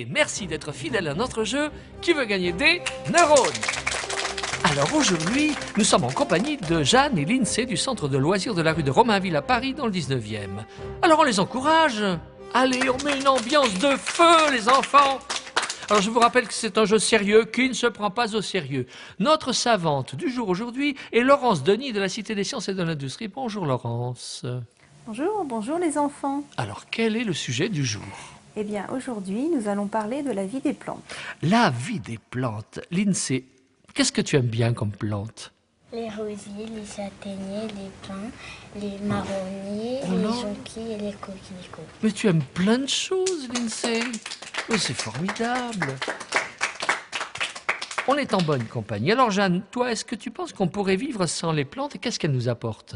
Et merci d'être fidèle à notre jeu qui veut gagner des neurones. Alors aujourd'hui, nous sommes en compagnie de Jeanne et Lindsay du centre de loisirs de la rue de Romainville à Paris dans le 19e. Alors on les encourage. Allez, on met une ambiance de feu les enfants. Alors je vous rappelle que c'est un jeu sérieux qui ne se prend pas au sérieux. Notre savante du jour aujourd'hui est Laurence Denis de la Cité des Sciences et de l'Industrie. Bonjour Laurence. Bonjour les enfants. Alors quel est le sujet du jour? Eh bien aujourd'hui nous allons parler de la vie des plantes. La vie des plantes. Lindsay, qu'est-ce que tu aimes bien comme plante? Les rosiers, les châtaigniers, les pins, les marronniers, les jonquilles et les coquelicots. Mais tu aimes plein de choses, Lindsay. Oh, c'est formidable. On est en bonne compagnie. Alors Jeanne, toi, est-ce que tu penses qu'on pourrait vivre sans les plantes et qu'est-ce qu'elles nous apportent?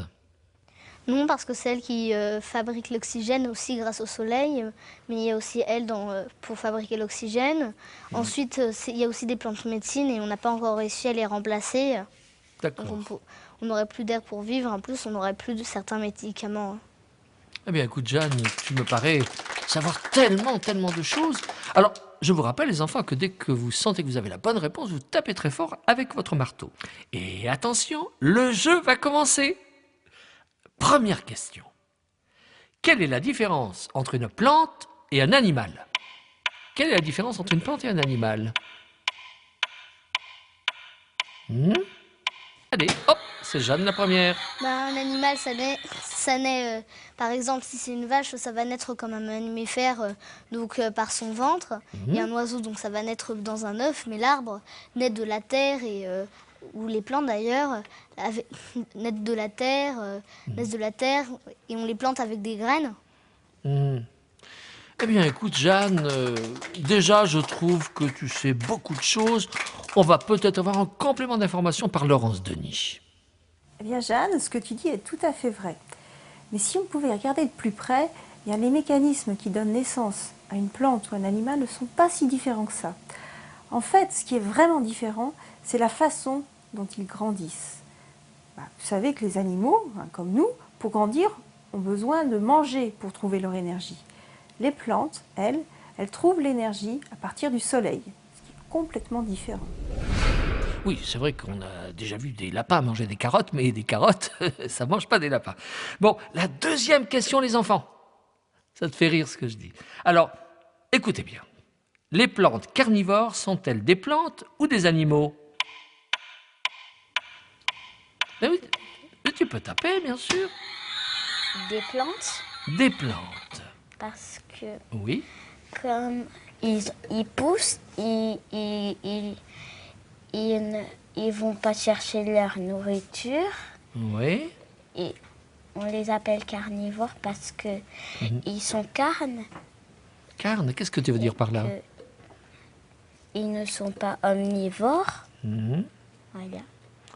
Non, parce que c'est elle qui fabrique l'oxygène aussi grâce au soleil, mais il y a aussi elle pour fabriquer l'oxygène. Ensuite, il y a aussi des plantes de médecine et on n'a pas encore réussi à les remplacer. D'accord. On n'aurait plus d'air pour vivre, en plus on n'aurait plus de certains médicaments. Eh bien écoute Jeanne, tu me parais savoir tellement de choses. Alors, je vous rappelle les enfants que dès que vous sentez que vous avez la bonne réponse, vous tapez très fort avec votre marteau. Et attention, le jeu va commencer. Première question. Quelle est la différence entre une plante et un animal? Quelle est la différence entre une plante et un animal? Allez, hop, c'est Jeanne la première. Un animal, ça naît par exemple, si c'est une vache, ça va naître comme un mammifère, par son ventre. Et un oiseau, donc ça va naître dans un œuf, mais l'arbre naît de la terre ou les plantes d'ailleurs, naissent de la terre, et on les plante avec des graines. Eh bien, écoute, Jeanne, déjà, je trouve que tu sais beaucoup de choses. On va peut-être avoir un complément d'information par Laurence Denis. Eh bien Jeanne, ce que tu dis est tout à fait vrai. Mais si on pouvait regarder de plus près, eh bien, les mécanismes qui donnent naissance à une plante ou un animal ne sont pas si différents que ça. En fait, ce qui est vraiment différent, c'est la façon dont ils grandissent. Vous savez que les animaux, comme nous, pour grandir, ont besoin de manger pour trouver leur énergie. Les plantes, elles trouvent l'énergie à partir du soleil, ce qui est complètement différent. Oui, c'est vrai qu'on a déjà vu des lapins manger des carottes, mais des carottes, ça ne mange pas des lapins. Bon, la deuxième question, les enfants. Ça te fait rire ce que je dis. Alors, écoutez bien. Les plantes carnivores sont-elles des plantes ou des animaux? Ben oui, tu peux taper, bien sûr. Des plantes, Des plantes. parce que Oui. comme ils poussent, ils vont pas chercher leur nourriture. Oui. Et on les appelle carnivores parce que ils sont carnes. Carne, qu'est-ce que tu veux dire par là? Ils ne sont pas omnivores. Voilà.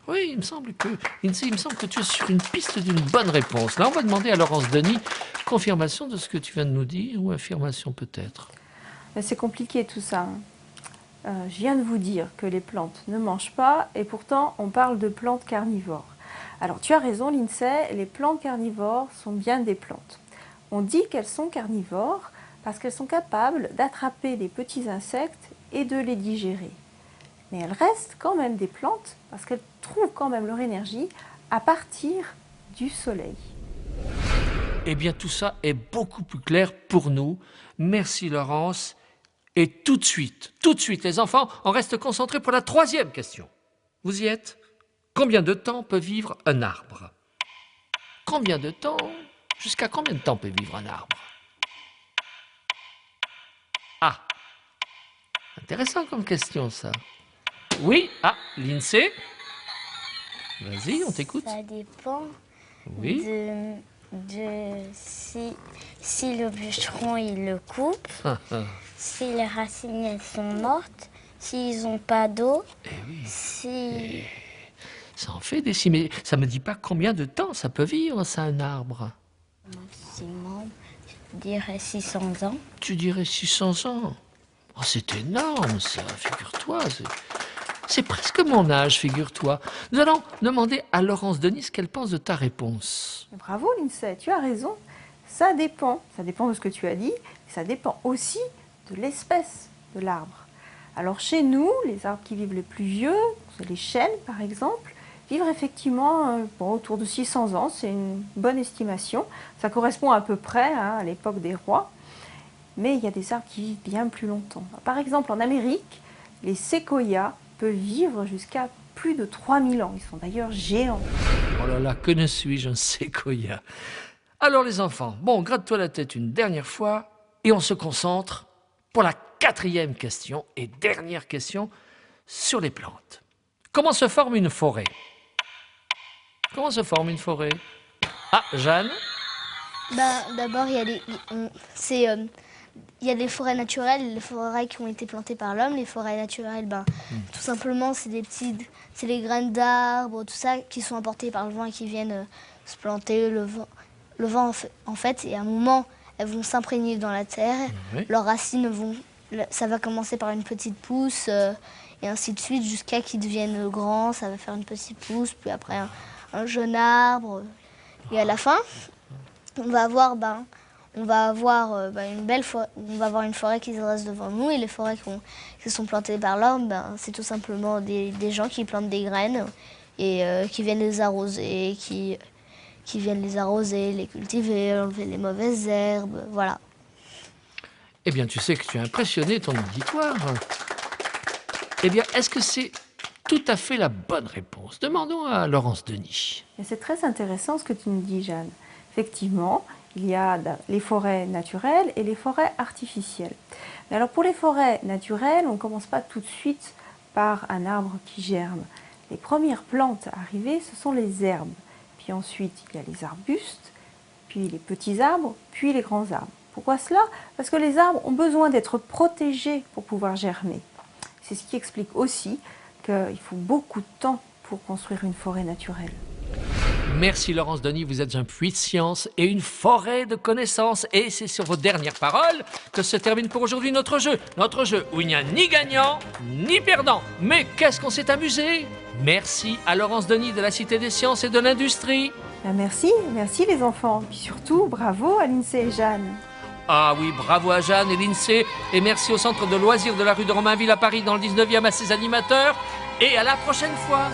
Oui, il me semble que tu es sur une piste d'une bonne réponse. Là, on va demander à Laurence Denis confirmation de ce que tu viens de nous dire, ou affirmation peut-être. C'est compliqué tout ça. Je viens de vous dire que les plantes ne mangent pas et pourtant on parle de plantes carnivores. Alors tu as raison Lindsay, les plantes carnivores sont bien des plantes. On dit qu'elles sont carnivores parce qu'elles sont capables d'attraper les petits insectes et de les digérer. Mais elles restent quand même des plantes parce qu'elles trouvent quand même leur énergie à partir du soleil. Eh bien, tout ça est beaucoup plus clair pour nous. Merci Laurence. Et tout de suite, les enfants, on reste concentrés pour la troisième question. Vous y êtes? Combien de temps peut vivre un arbre? Combien de temps? Jusqu'à combien de temps peut vivre un arbre? Ah, intéressant comme question ça. Oui, Lindsay? Vas-y, on t'écoute. Ça dépend Oui. si le bûcheron il le coupe, si les racines elles sont mortes, s'ils n'ont pas d'eau, si... Ça en fait des mais ça me dit pas combien de temps ça peut vivre, ça, un arbre. Maximum, je dirais 600 ans. Tu dirais 600 ans. Oh, c'est énorme, ça, figure-toi. C'est presque mon âge, figure-toi. Nous allons demander à Laurence Denis ce qu'elle pense de ta réponse. Bravo Lindsay, tu as raison. Ça dépend de ce que tu as dit, ça dépend aussi de l'espèce de l'arbre. Alors chez nous, les arbres qui vivent les plus vieux, les chênes par exemple, vivent effectivement autour de 600 ans, c'est une bonne estimation. Ça correspond à peu près à l'époque des rois, mais il y a des arbres qui vivent bien plus longtemps. Par exemple en Amérique, les séquoias peuvent vivre jusqu'à plus de 3000 ans, ils sont d'ailleurs géants. Oh là là, que ne suis-je un séquoia. Alors les enfants, bon, gratte-toi la tête une dernière fois et on se concentre pour la 4e question et dernière question sur les plantes. Comment se forme une forêt? Comment se forme une forêt? Ah, Jeanne? D'abord, il y a les forêts naturelles, les forêts qui ont été plantées par l'homme. Les forêts naturelles, tout simplement, c'est les graines d'arbres, tout ça, qui sont emportées par le vent et qui viennent se planter. Le vent, en fait, et à un moment, elles vont s'imprégner dans la terre. Oui. Leurs racines ça va commencer par une petite pousse, et ainsi de suite, jusqu'à qu'ils deviennent grands. Ça va faire une petite pousse, puis après un jeune arbre. Et à la fin, on va avoir une forêt qui se dresse devant nous, et les forêts qui sont plantées par l'homme, c'est tout simplement des gens qui plantent des graines et qui viennent les arroser, qui viennent les arroser, les cultiver, enlever les mauvaises herbes, voilà. Eh bien, tu sais que tu as impressionné ton auditoire. Eh bien, est-ce que c'est tout à fait la bonne réponse? Demandons à Laurence Denis. C'est très intéressant ce que tu nous dis, Jeanne. Effectivement, il y a les forêts naturelles et les forêts artificielles. Mais alors pour les forêts naturelles, on ne commence pas tout de suite par un arbre qui germe. Les premières plantes à arriver, ce sont les herbes. Puis ensuite, il y a les arbustes, puis les petits arbres, puis les grands arbres. Pourquoi cela? Parce que les arbres ont besoin d'être protégés pour pouvoir germer. C'est ce qui explique aussi qu'il faut beaucoup de temps pour construire une forêt naturelle. Merci Laurence Denis, vous êtes un puits de science et une forêt de connaissances. Et c'est sur vos dernières paroles que se termine pour aujourd'hui notre jeu. Notre jeu où il n'y a ni gagnant, ni perdant. Mais qu'est-ce qu'on s'est amusé! Merci à Laurence Denis de la Cité des Sciences et de l'Industrie. Merci les enfants. Puis surtout, bravo à l'INSEE et Jeanne. Ah oui, bravo à Jeanne et l'INSEE. Et merci au Centre de loisirs de la rue de Romainville à Paris dans le 19e à ses animateurs. Et à la prochaine fois.